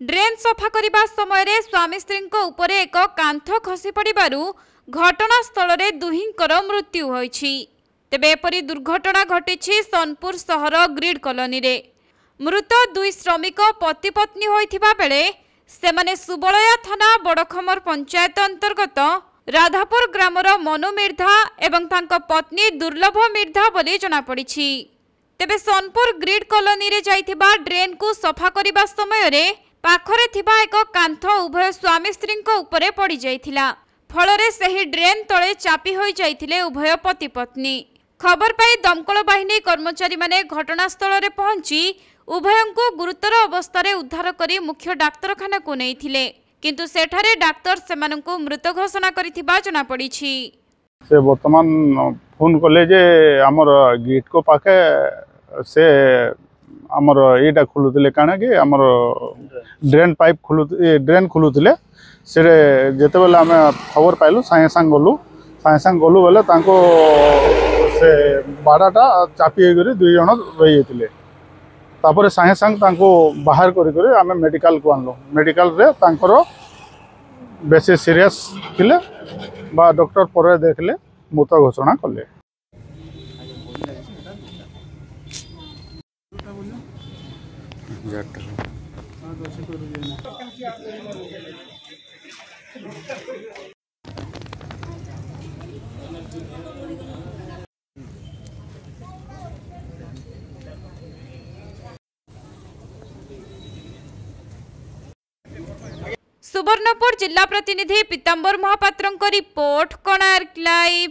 Drain सफा करने समय स्वामी स्त्री उपरे एक कांथ खसी पड़ू घटनास्थल में दुहींकर मृत्यु होईछि। तेबे एपरी दुर्घटना घटी सोनपुर सहर ग्रिड कॉलोनी रे। मृत दुई श्रमिक पति पत्नी होइथिबा बेले सेमाने सुबलया थाना बड़खमर पंचायत अंतर्गत राधापुर ग्रामर मनु मिर्धा एवं तांको पत्नी दुर्लभ मिर्धा बोली जनापड़ी। तेबे सोनपुर ग्रिड कॉलोनी रे जाइथिबा ड्रेन को सफा करने समय रे पाखरे थिबा एक कांथ उभय स्वामी स्त्री उपरे पड़ जाइथिला। फलरे सही ड्रेन तले चापी होई जाइथिले उभय पति पत्नी। खबर पाई दमकल बाहिनी कर्मचारी माने घटनास्थल रे पहुंची उभयंकु गुरुतर अवस्था रे उद्धार करी मुख्य डाक्तरखाना को नैथिले, किंतु सेठारे डाक्तर सेमानंकु मृत घोषणा करिथिबा जना पड़िछि। से वर्तमान फोन कले जे हमर गेट को पाखे से हमर एटा खुलुतिले काना कि हमर ड्रेन पाइप ड्रेन खुलुतिले से जेते बेले आमे खबर पाइलु सायसांग गलु बेले तांको से बाडाटा चापी हे करी दुई जण रही जेतिले। तापर सायसांग तांको बाहर करी करी आमे मेडिकल को आनलो। मेडिकल रे तांकर बेसी सीरियस थिले बा डॉक्टर पर देखले मृत घोषणा कले। सुवर्णपुर जिला प्रतिनिधि पीतांबर महापात्र रिपोर्ट कोणार्क लाइव।